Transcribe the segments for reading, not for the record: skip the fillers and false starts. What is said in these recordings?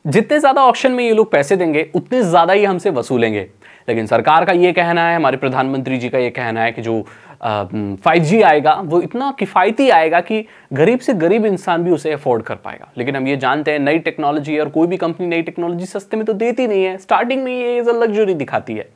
जितने ज्यादा ऑक्शन में ये लोग पैसे देंगे उतने ज्यादा ही हमसे वसूलेंगे। लेकिन सरकार का ये कहना है, हमारे प्रधानमंत्री जी का ये कहना है कि जो 5G आएगा वो इतना किफ़ायती आएगा कि गरीब से गरीब इंसान भी उसे अफोर्ड कर पाएगा। लेकिन हम ये जानते हैं नई टेक्नोलॉजी है और कोई भी कंपनी नई टेक्नोलॉजी सस्ते में तो देती नहीं है, स्टार्टिंग में ये एज अ लग्जरी दिखाती है।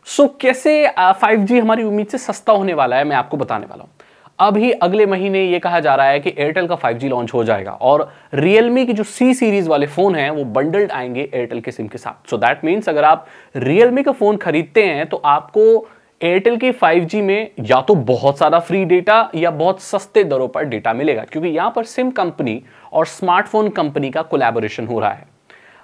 सो कैसे 5G हमारी उम्मीद से सस्ता होने वाला है, मैं आपको बताने वाला हूँ। अभी अगले महीने ये कहा जा रहा है कि एयरटेल का 5G लॉन्च हो जाएगा और रियलमी की जो C सीरीज वाले फोन हैं वो बंडल्ड आएंगे एयरटेल के सिम के साथ। सो दैट मीन्स अगर आप रियलमी का फोन खरीदते हैं तो आपको एयरटेल के 5G में या तो बहुत सारा फ्री डेटा या बहुत सस्ते दरों पर डेटा मिलेगा, क्योंकि यहां पर सिम कंपनी और स्मार्टफोन कंपनी का कोलैबोरेशन हो रहा है।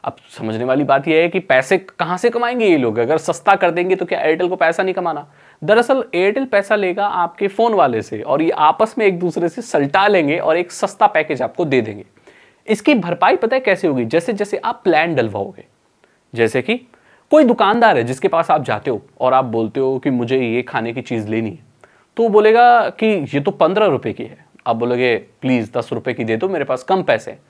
अब समझने वाली बात यह है कि पैसे कहां से कमाएंगे ये लोग? अगर सस्ता कर देंगे तो क्या एयरटेल को पैसा नहीं कमाना? दरअसल एयरटेल पैसा लेगा आपके फोन वाले से और ये आपस में एक दूसरे से सल्टा लेंगे और एक सस्ता पैकेज आपको दे देंगे। इसकी भरपाई पता है कैसे होगी? जैसे जैसे आप प्लान डलवाओगे। जैसे कि कोई दुकानदार है जिसके पास आप जाते हो और आप बोलते हो कि मुझे ये खाने की चीज लेनी है, तो वो बोलेगा कि ये तो 15 रुपए की है। आप बोलोगे प्लीज 10 रुपए की दे दो, मेरे पास कम पैसे हैं।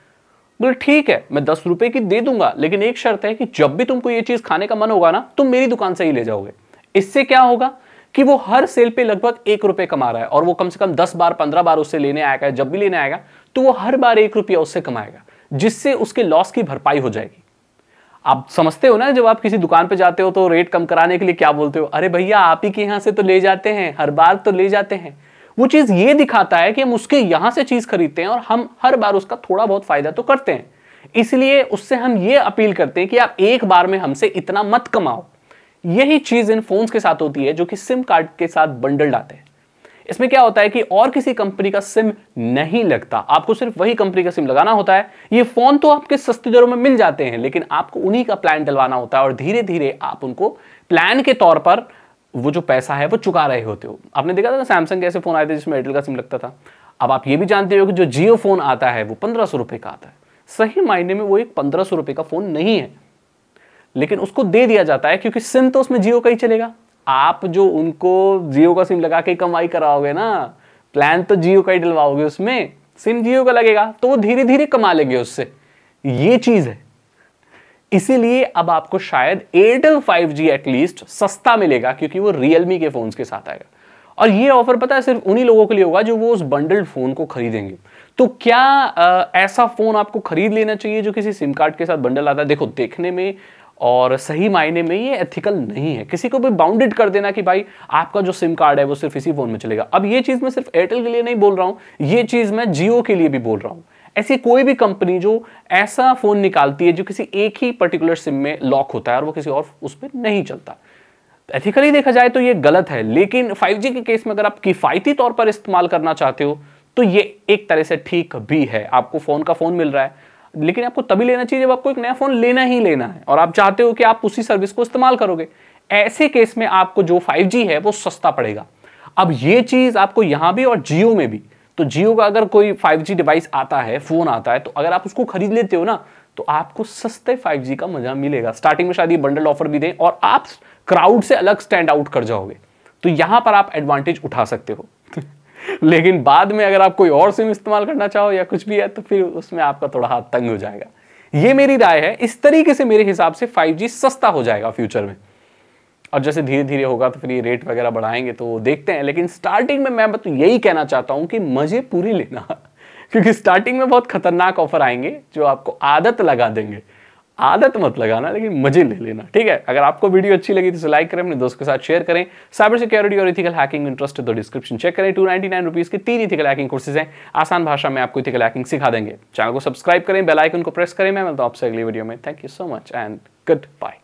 बोले ठीक है, मैं 10 रुपए की दे दूंगा, लेकिन एक शर्त है कि जब भी तुमको ये चीज खाने का मन होगा ना, तुम मेरी दुकान से ही ले जाओगे। इससे क्या होगा कि वो हर सेल पे लगभग 1 रुपए कमा रहा है और वो कम से कम 10 बार 15 बार उससे लेने आएगा। जब भी लेने आएगा तो वो हर बार 1 रुपया उससे कमाएगा, जिससे उसके लॉस की भरपाई हो जाएगी। आप समझते हो ना, जब आप किसी दुकान पे जाते हो तो रेट कम कराने के लिए क्या बोलते हो? अरे भैया आप ही के यहां से तो ले जाते हैं, हर बार तो ले जाते हैं। वो चीज ये दिखाता है कि हम उसके यहां से चीज खरीदते हैं और हम हर बार उसका थोड़ा बहुत फायदा तो करते हैं। इसलिए उससे हम ये अपील करते हैं कि आप एक बार में हमसे इतना मत कमाओ। यही चीज इन फोन्स के साथ होती है जो कि सिम कार्ड के साथ बंडल्ड आते हैं। इसमें क्या होता है कि और किसी कंपनी का सिम नहीं लगता, आपको सिर्फ वही कंपनी का सिम लगाना होता है। ये फोन तो आपके सस्ती दरों में मिल जाते हैं, लेकिन आपको उन्हीं का प्लान डलवाना होता है और धीरे धीरे आप उनको प्लान के तौर पर वो जो पैसा है वो चुका रहे होते हो। आपने देखा था ना सैमसंग के ऐसे फोन आए थे जिसमें एयरटेल का सिम लगता था। अब आप ये भी जानते हो कि जो जियो फोन आता है वो 1500 रुपए का आता है। सही मायने में वो एक 1500 रुपए का फोन नहीं है, लेकिन उसको दे दिया जाता है क्योंकि सिम तो उसमें जियो का ही चलेगा। आप जो उनको जियो का सिम लगा के कमाई कराओगे ना, प्लान तो जियो का ही डलवाओगे, उसमें सिम जियो का लगेगा, तो वो धीरे धीरे कमा लेंगे उससे। ये चीज है। इसीलिए अब आपको शायद एयरटेल 5G एटलीस्ट सस्ता मिलेगा क्योंकि वो रियलमी के फोन्स के साथ आएगा। और ये ऑफर पता है सिर्फ उन्हीं लोगों के लिए होगा जो वो उस बंडल्ड फोन को खरीदेंगे। तो क्या ऐसा फोन आपको खरीद लेना चाहिए जो किसी सिम कार्ड के साथ बंडल आता है? देखो, देखने में और सही मायने में ये एथिकल नहीं है किसी को भी बाउंडेड कर देना कि भाई आपका जो सिम कार्ड है वो सिर्फ इसी फोन में चलेगा। अब ये चीज मैं सिर्फ एयरटेल के लिए नहीं बोल रहा हूं, ये चीज मैं जियो के लिए भी बोल रहा हूं। ऐसी कोई भी कंपनी जो ऐसा फोन निकालती है जो किसी एक ही पर्टिकुलर सिम में लॉक होता है और वो किसी और उस पर नहीं चलता, एथिकली देखा जाए तो ये गलत है। लेकिन 5G के केस में अगर आप किफायती तौर पर इस्तेमाल करना चाहते हो तो ये एक तरह से ठीक भी है। आपको फोन का फोन मिल रहा है, लेकिन आपको तभी लेना चाहिए जब आपको एक नया फोन लेना ही लेना है और आप चाहते हो कि आप उसी सर्विस को इस्तेमाल करोगे। ऐसे केस में आपको जो 5G है वो सस्ता पड़ेगा। अब ये चीज आपको यहां भी और जियो में भी, तो जियो का अगर कोई 5G डिवाइस आता है, फोन आता है, तो अगर आप उसको खरीद लेते हो ना तो आपको सस्ते 5G का मजा मिलेगा। स्टार्टिंग में शायद ये बंडल ऑफर भी दें और आप क्राउड से अलग स्टैंड आउट कर जाओगे, तो यहां पर आप एडवांटेज उठा सकते हो। लेकिन बाद में अगर आप कोई और सिम इस्तेमाल करना चाहो या कुछ भी है तो फिर उसमें आपका थोड़ा हाथ तंग हो जाएगा। ये मेरी राय है। इस तरीके से मेरे हिसाब से 5G सस्ता हो जाएगा फ्यूचर में, और जैसे धीरे धीरे होगा तो फिर ये रेट वगैरह बढ़ाएंगे तो देखते हैं। लेकिन स्टार्टिंग में मैं बस यही कहना चाहता हूं कि मजे पूरे लेना, क्योंकि स्टार्टिंग में बहुत खतरनाक ऑफर आएंगे जो आपको आदत लगा देंगे। आदत मत लगाना, लेकिन मजे ले लेना, ठीक है। अगर आपको वीडियो अच्छी लगी तो इसे लाइक करें, अपने दोस्त के साथ शेयर करें। साइबर सिक्योरिटी और इथिकल हैकिंग इंटरेस्ट है तो डिस्क्रिप्शन चेक करें। 299 रुपीज के 3 इथिकल हैकिंग कोर्सेज हैं, आसान भाषा में आपको इथिकल हैकिंग सिखा देंगे। चैनल को सब्सक्राइब करें, बेल आइकन को प्रेस करें। मैं मिलता हूं आपसे अगली वीडियो में। Thank you so much and good bye.